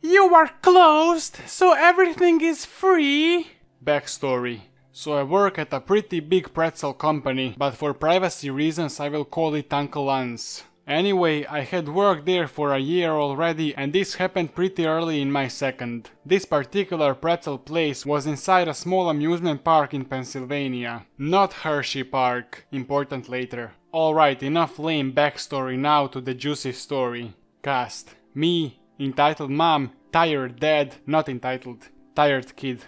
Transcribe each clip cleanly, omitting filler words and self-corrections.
You are closed, so everything is free. Backstory. So I work at a pretty big pretzel company, but for privacy reasons I will call it Uncle Ans. Anyway, I had worked there for a year already and this happened pretty early in my second. This particular pretzel place was inside a small amusement park in Pennsylvania. Not Hershey Park, important later. Alright, enough lame backstory, now to the juicy story. Cast. Me, entitled mom, tired dad, not entitled, tired kid.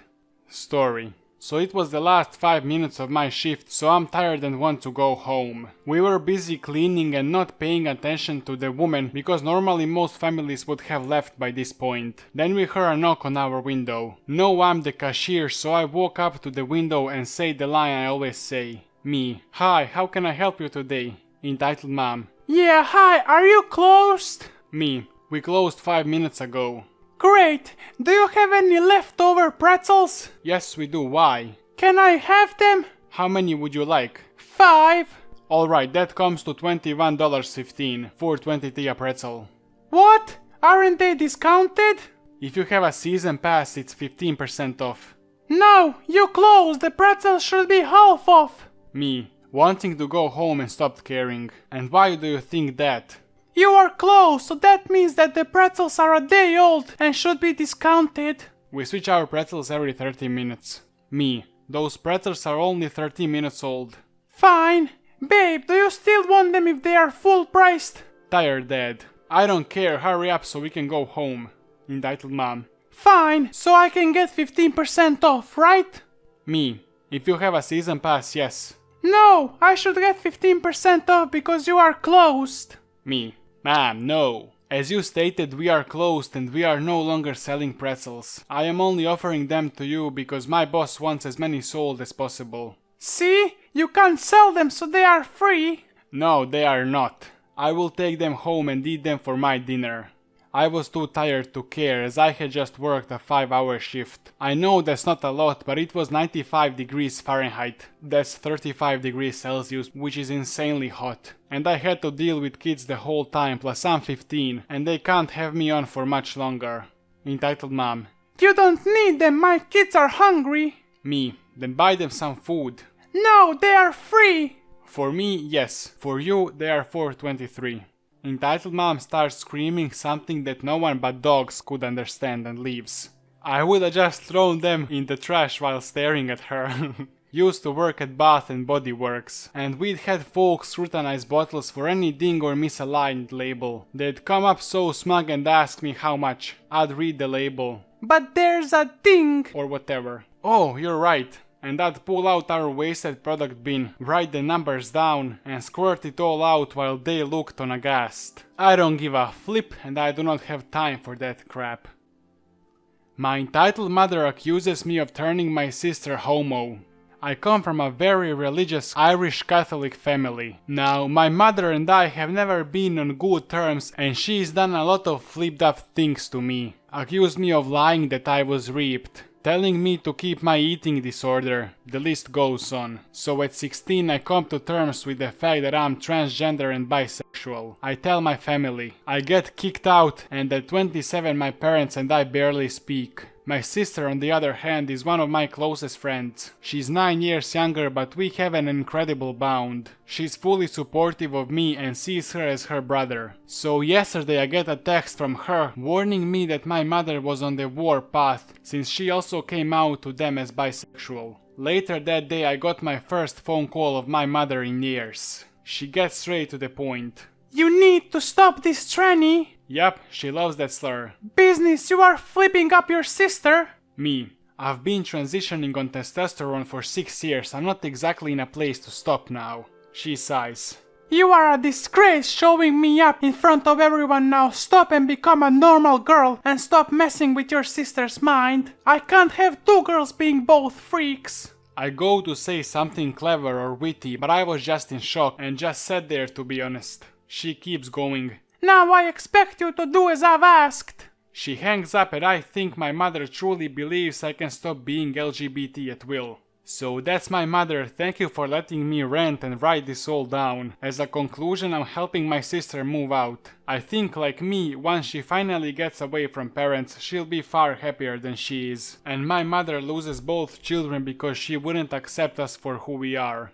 Story. So it was the last 5 minutes of my shift, so I'm tired and want to go home. We were busy cleaning and not paying attention to the woman, because normally most families would have left by this point. Then we heard a knock on our window. No, I'm the cashier, so I walk up to the window and say the line I always say. Me. Hi, how can I help you today? Entitled mom. Yeah, hi, are you closed? Me. We closed 5 minutes ago. Great! Do you have any leftover pretzels? Yes, we do. Why? Can I have them? How many would you like? 5. Alright, that comes to $21.15 for 20 a pretzel. What? Aren't they discounted? If you have a season pass, it's 15% off. No, you closed. The pretzels should be half off. Me. Wanting to go home and stopped caring. And why do you think that? You are closed, so that means that the pretzels are a day old and should be discounted. We switch our pretzels every 30 minutes. Me. Those pretzels are only 30 minutes old. Fine. Babe, do you still want them if they are full priced? Tired dad. I don't care, hurry up so we can go home. Entitled mom. Fine, so I can get 15% off, right? Me. If you have a season pass, yes. No, I should get 15% off because you are closed. Me. Ma'am, no. As you stated, we are closed and we are no longer selling pretzels. I am only offering them to you because my boss wants as many sold as possible. See? You can't sell them, so they are free. No, they are not. I will take them home and eat them for my dinner. I was too tired to care as I had just worked a 5-hour shift. I know that's not a lot, but it was 95 degrees Fahrenheit. That's 35 degrees Celsius, which is insanely hot. And I had to deal with kids the whole time, plus I'm 15, and they can't have me on for much longer. Entitled mom. You don't need them, my kids are hungry. Me. Then buy them some food. No, they are free. For me, yes. For you, they are $4.23. Entitled mom starts screaming something that no one but dogs could understand and leaves. I would have just thrown them in the trash while staring at her. Used to work at Bath and Body Works, and we'd had folks scrutinize bottles for any ding or misaligned label. They'd come up so smug and ask me how much. I'd read the label. But there's a ding! Or whatever. Oh, you're right. And I'd pull out our wasted product bin, write the numbers down, and squirt it all out while they looked on aghast. I don't give a flip, and I do not have time for that crap. My entitled mother accuses me of turning my sister homo. I come from a very religious Irish Catholic family. Now, my mother and I have never been on good terms, and she's done a lot of flipped up things to me. Accused me of lying that I was raped. Telling me to keep my eating disorder, the list goes on. So at 16 I come to terms with the fact that I'm transgender and bisexual. I tell my family. I get kicked out, and at 27 my parents and I barely speak. My sister, on the other hand, is one of my closest friends. She's 9 years younger, but we have an incredible bond. She's fully supportive of me and sees her as her brother. So yesterday I get a text from her warning me that my mother was on the war path, since she also came out to them as bisexual. Later that day I got my first phone call of my mother in years. She gets straight to the point. You need to stop this tranny. Yup, she loves that slur. Business, you are flipping up your sister. Me. I've been transitioning on testosterone for 6 years. I'm not exactly in a place to stop now. She sighs. You are a disgrace showing me up in front of everyone now. Stop and become a normal girl and stop messing with your sister's mind. I can't have two girls being both freaks. I go to say something clever or witty, but I was just in shock and just sat there, to be honest. She keeps going. Now I expect you to do as I've asked. She hangs up and I think my mother truly believes I can stop being LGBT at will. So that's my mother, thank you for letting me rant and write this all down. As a conclusion, I'm helping my sister move out. I think, like me, once she finally gets away from parents, she'll be far happier than she is. And my mother loses both children because she wouldn't accept us for who we are.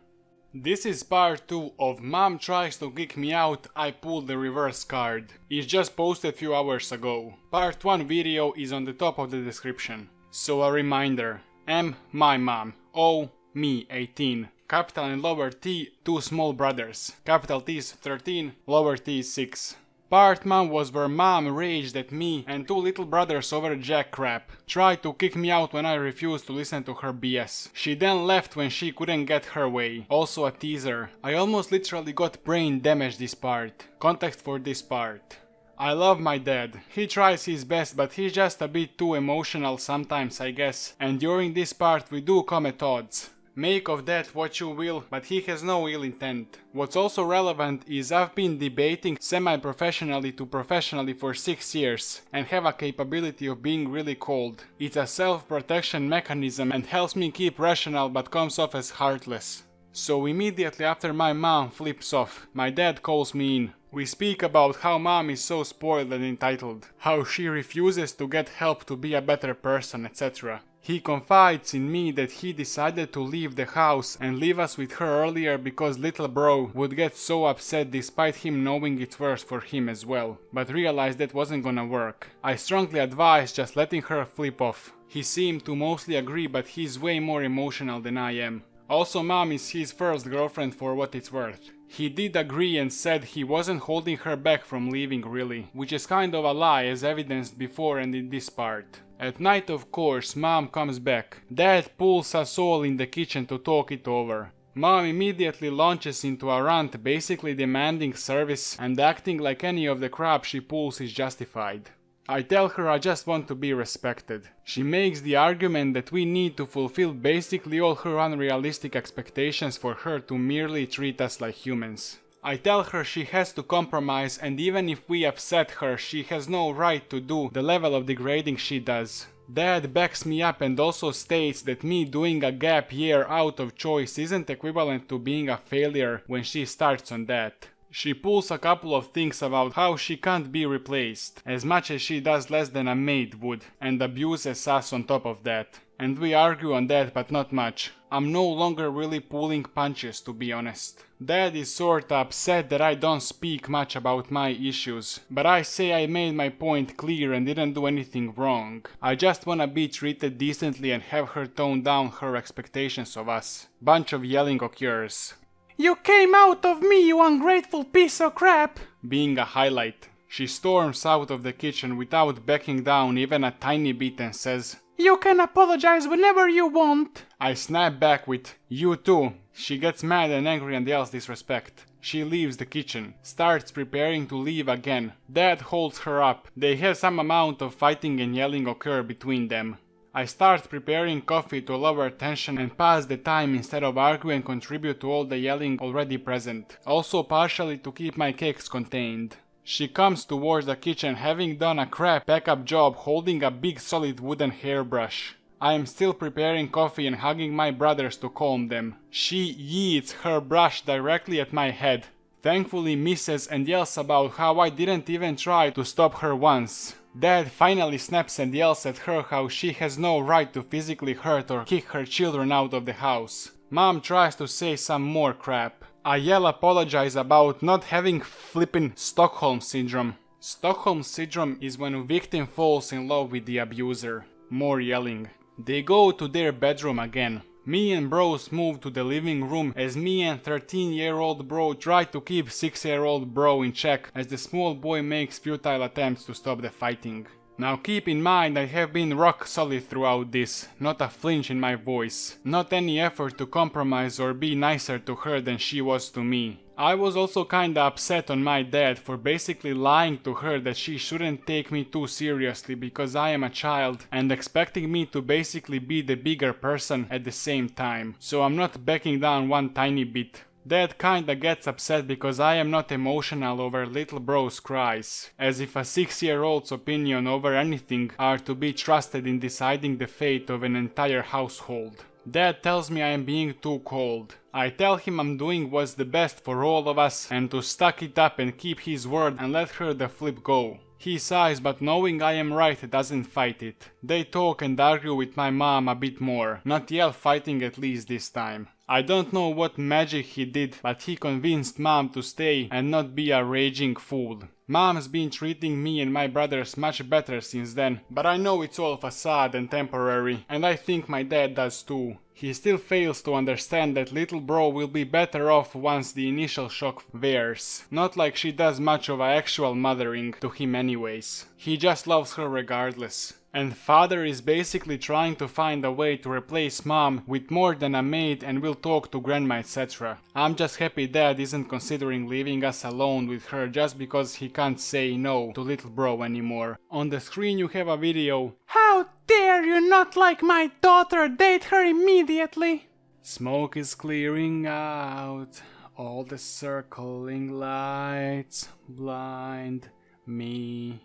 This is part 2 of Mom Tries to Kick Me Out, I Pulled the Reverse card. It's just posted few hours ago. Part 1 video is on the top of the description. So a reminder, M, my mom. O, me, 18. Capital and lower T, 2 small brothers. Capital T is 13, lower T is 6. Part 1 was where mom raged at me and 2 little brothers over jack crap. Tried to kick me out when I refused to listen to her BS. She then left when she couldn't get her way. Also a teaser. I almost literally got brain damage this part. Context for this part. I love my dad. He tries his best, but he's just a bit too emotional sometimes, I guess. And during this part we do come at odds. Make of that what you will, but he has no ill intent. What's also relevant is I've been debating semi-professionally to professionally for 6 years and have a capability of being really cold. It's a self-protection mechanism and helps me keep rational but comes off as heartless. So immediately after my mom flips off, my dad calls me in. We speak about how mom is so spoiled and entitled, how she refuses to get help to be a better person, etc. He confides in me that he decided to leave the house and leave us with her earlier because little bro would get so upset despite him knowing it's worse for him as well, but realized that wasn't gonna work. I strongly advise just letting her flip off. He seemed to mostly agree, but he's way more emotional than I am. Also, mom is his first girlfriend for what it's worth. He did agree and said he wasn't holding her back from leaving really, which is kind of a lie as evidenced before and in this part. At night, of course, mom comes back. Dad pulls us all in the kitchen to talk it over. Mom immediately launches into a rant, basically demanding service and acting like any of the crap she pulls is justified. I tell her I just want to be respected. She makes the argument that we need to fulfill basically all her unrealistic expectations for her to merely treat us like humans. I tell her she has to compromise, and even if we upset her, she has no right to do the level of degrading she does. Dad backs me up and also states that me doing a gap year out of choice isn't equivalent to being a failure when she starts on that. She pulls a couple of things about how she can't be replaced, as much as she does less than a maid would, and abuses us on top of that. And we argue on that, but not much. I'm no longer really pulling punches, to be honest. Dad is sorta upset that I don't speak much about my issues, but I say I made my point clear and didn't do anything wrong. I just wanna be treated decently and have her tone down her expectations of us. Bunch of yelling occurs. You came out of me, you ungrateful piece of crap! Being a highlight. She storms out of the kitchen without backing down even a tiny bit and says, You can apologize whenever you want. I snap back with, You too. She gets mad and angry and yells disrespect. She leaves the kitchen, starts preparing to leave again. Dad holds her up. They have some amount of fighting and yelling occur between them. I start preparing coffee to lower tension and pass the time instead of argue and contribute to all the yelling already present. Also partially to keep my cakes contained. She comes towards the kitchen having done a crap backup job holding a big solid wooden hairbrush. I am still preparing coffee and hugging my brothers to calm them. She yeets her brush directly at my head. Thankfully misses and yells about how I didn't even try to stop her once. Dad finally snaps and yells at her how she has no right to physically hurt or kick her children out of the house. Mom tries to say some more crap. I yell apologize about not having flippin' Stockholm Syndrome. Stockholm Syndrome is when a victim falls in love with the abuser. More yelling. They go to their bedroom again. Me and bros move to the living room as me and 13-year-old bro try to keep 6-year-old bro in check as the small boy makes futile attempts to stop the fighting. Now keep in mind I have been rock solid throughout this, not a flinch in my voice, not any effort to compromise or be nicer to her than she was to me. I was also kinda upset on my dad for basically lying to her that she shouldn't take me too seriously because I am a child and expecting me to basically be the bigger person at the same time, so I'm not backing down one tiny bit. Dad kinda gets upset because I am not emotional over little bro's cries, as if a 6-year-old's opinion over anything are to be trusted in deciding the fate of an entire household. Dad tells me I am being too cold. I tell him I'm doing what's the best for all of us and to stuck it up and keep his word and let her the flip go. He sighs, but knowing I am right doesn't fight it. They talk and argue with my mom a bit more, not yell fighting at least this time. I don't know what magic he did, but he convinced mom to stay and not be a raging fool. Mom's been treating me and my brothers much better since then, but I know it's all facade and temporary, and I think my dad does too. He still fails to understand that little bro will be better off once the initial shock wears. Not like she does much of a actual mothering to him anyways. He just loves her regardless. And father is basically trying to find a way to replace mom with more than a maid and will talk to grandma etc. I'm just happy dad isn't considering leaving us alone with her just because he can't say no to little bro anymore. On the screen you have a video. How dare you not like my daughter? Date her immediately. Smoke is clearing out. All the circling lights blind me.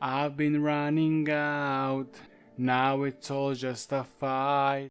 I've been running out, now it's all just a fight.